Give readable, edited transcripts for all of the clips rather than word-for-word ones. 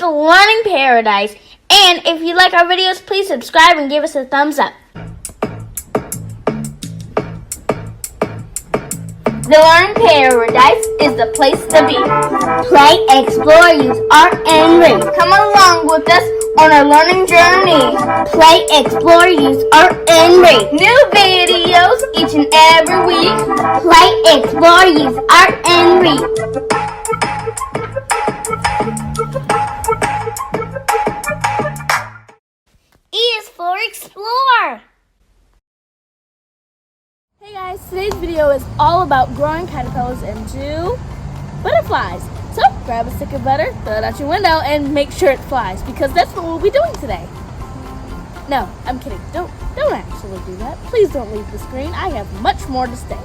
the Learning Paradise. And if you like our videos, please subscribe and give us a thumbs up. The Learning Paradise is the place to be. Play, explore, use art, and read. Come along with us on our learning journey. Play, explore, use art, and read. New videos each and every week. Play, explore, use art, and read. E is for explore. Hey guys, today's video is all about growing caterpillars into butterflies. So grab a stick of butter, throw it out your window, and make sure it flies, because that's what we'll be doing today. No, I'm kidding. Don't actually do that. Please don't leave the screen. I have much more to say.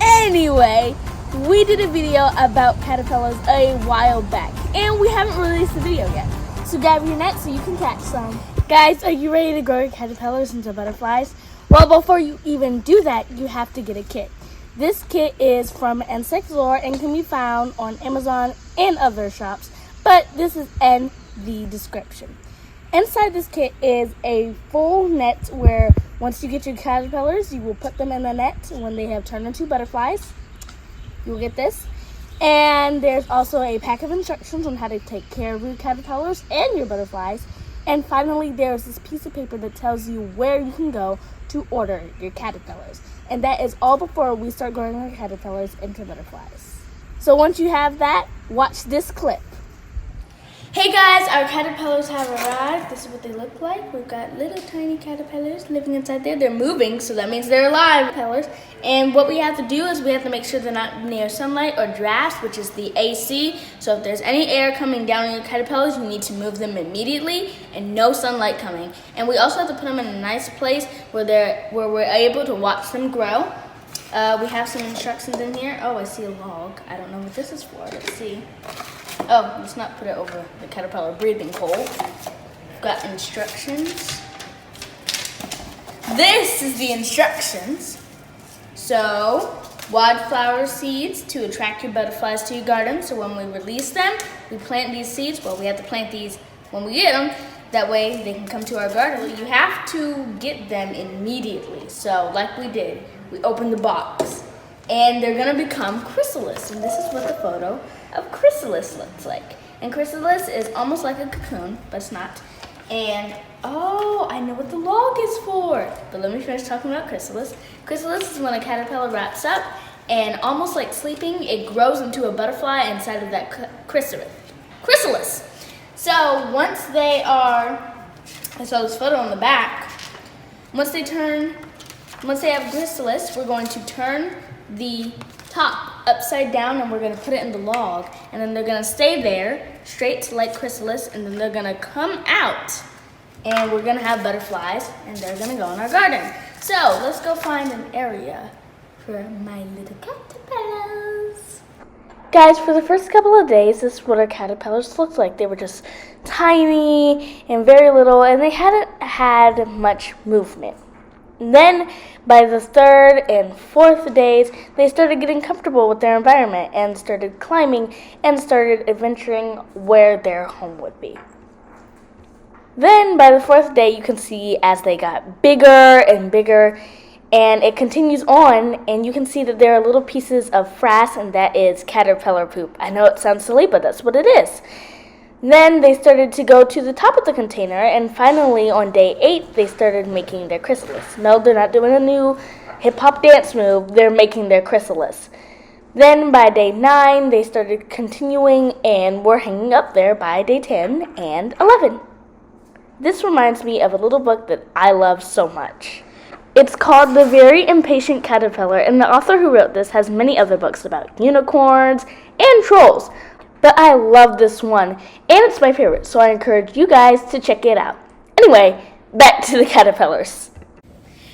Anyway, we did a video about caterpillars a while back, and we haven't released the video yet. So grab your net so you can catch some. Guys, are you ready to grow your caterpillars into butterflies? Well, before you even do that, you have to get a kit. This kit is from Insect Lore and can be found on Amazon and other shops, but this is in the description. Inside this kit is a full net where once you get your caterpillars, you will put them in the net when they have turned into butterflies. You'll get this. And there's also a pack of instructions on how to take care of your caterpillars and your butterflies. And finally, there's this piece of paper that tells you where you can go to order your caterpillars. And that is all before we start growing our caterpillars into butterflies. So once you have that, watch this clip. Hey guys, our caterpillars have arrived. This is what they look like. We've got little tiny caterpillars living inside there. They're moving, so that means they're alive caterpillars. And what we have to do is we have to make sure they're not near sunlight or drafts, which is the AC. So if there's any air coming down on your caterpillars, you need to move them immediately, and no sunlight coming. And we also have to put them in a nice place where we're able to watch them grow. We have some instructions in here. Oh, I see a log. I don't know what this is for. Let's see. Oh, let's not put it over the caterpillar breathing hole. We've got instructions. This is the instructions. So, wildflower seeds to attract your butterflies to your garden. So when we release them, we plant these seeds. Well, we have to plant these when we get them. That way they can come to our garden. You have to get them immediately. So like we did, we opened the box. And they're gonna become chrysalis. And this is what the photo of chrysalis looks like. And chrysalis is almost like a cocoon, but it's not. And, oh, I know what the log is for. But let me finish talking about chrysalis. Chrysalis is when a caterpillar wraps up, and almost like sleeping, it grows into a butterfly inside of that chrysalis. So once they are, I saw this photo on the back, once they have chrysalis, we're going to turn the top upside down, and we're going to put it in the log, and then they're going to stay there straight like chrysalis, and then they're going to come out, and we're going to have butterflies, and they're going to go in our garden. So let's go find an area for my little caterpillars. Guys, for the first couple of days, this is what our caterpillars looked like. They were just tiny and very little, and they hadn't had much movement. Then, by the third and fourth days, they started getting comfortable with their environment and started climbing and started adventuring where their home would be. Then, by the fourth day, you can see as they got bigger and bigger, and it continues on, and you can see that there are little pieces of frass, and that is caterpillar poop. I know it sounds silly, but that's what it is. Then they started to go to the top of the container, and finally on day 8, they started making their chrysalis. No, they're not doing a new hip-hop dance move, they're making their chrysalis. Then by day 9, they started continuing and were hanging up there by day 10 and 11. This reminds me of a little book that I love so much. It's called The Very Impatient Caterpillar, and the author who wrote this has many other books about unicorns and trolls. But I love this one, and it's my favorite, so I encourage you guys to check it out. Anyway, back to the caterpillars.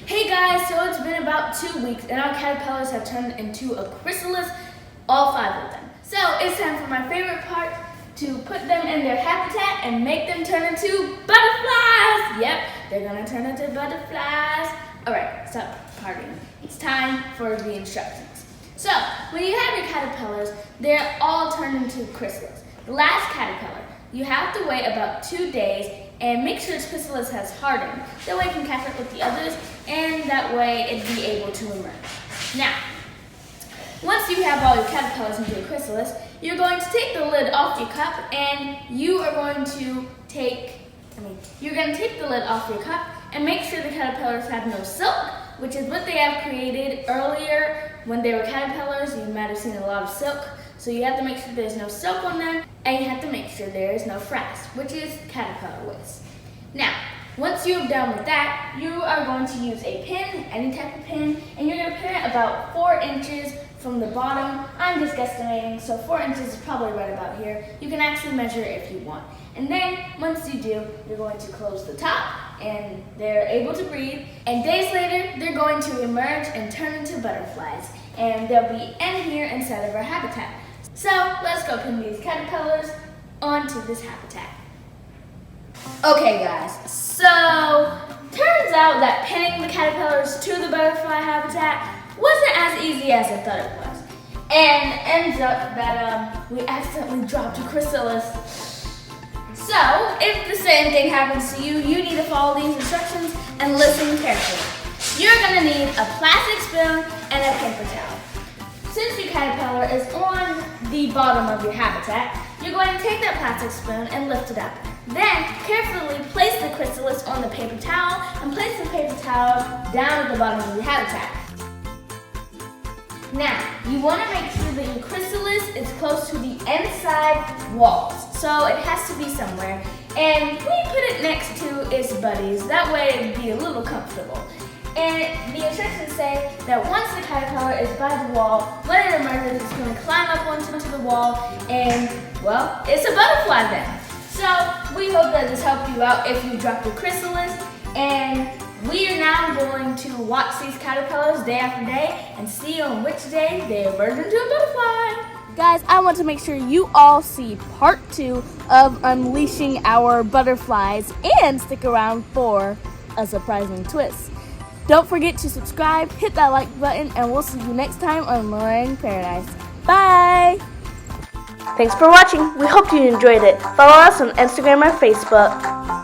Hey guys, so it's been about 2 weeks, and our caterpillars have turned into a chrysalis, all 5 of them. So it's time for my favorite part, to put them in their habitat and make them turn into butterflies. Yep, they're gonna turn into butterflies. All right, stop partying. It's time for the instructions. So, when you have your caterpillars, they're all turned into chrysalis. The last caterpillar you have to wait about 2 days and make sure its chrysalis has hardened. That way it can catch up with the others, and that way it'd be able to emerge. Now, once you have all your caterpillars into your chrysalis, you're going to take the lid off your cup, and you're going to take the lid off your cup and make sure the caterpillars have no silk, which is what they have created earlier. When they were caterpillars, you might have seen a lot of silk. So you have to make sure there's no silk on them, and you have to make sure there is no frass, which is caterpillar waste. Now, once you're done with that, you are going to use a pin, any type of pin, and you're going to pin it about 4 inches from the bottom. I'm just guesstimating, so 4 inches is probably right about here. You can actually measure if you want. And then, once you do, you're going to close the top, and they're able to breathe. And days later, they're going to emerge and turn into butterflies. And they'll be in here instead of our habitat. So, let's go pin these caterpillars onto this habitat. Okay guys, so turns out that pinning the caterpillars to the butterfly habitat wasn't as easy as I thought it was. And ends up that we accidentally dropped a chrysalis. So, if the same thing happens to you, you need to follow these instructions and listen carefully. You're going to need a plastic spoon and a paper towel. Since your caterpillar is on the bottom of your habitat, you're going to take that plastic spoon and lift it up. Then, carefully place the chrysalis on the paper towel and place the paper towel down at the bottom of your habitat. Now, you want to make sure that your chrysalis is close to the inside walls, so it has to be somewhere. And we put it next to its buddies, that way it'd be a little comfortable. And the instructions say that once the caterpillar is by the wall, when it emerges, it's going to climb up onto the wall, and, well, it's a butterfly then. So, we hope that this helped you out if you dropped your chrysalis, and we are now going to watch these caterpillars day after day and see on which day they emerge into a butterfly. Guys, I want to make sure you all see part 2 of unleashing our butterflies, and stick around for a surprising twist. Don't forget to subscribe, hit that like button, and we'll see you next time on Learning Paradise. Bye! Thanks for watching. We hope you enjoyed it. Follow us on Instagram or Facebook.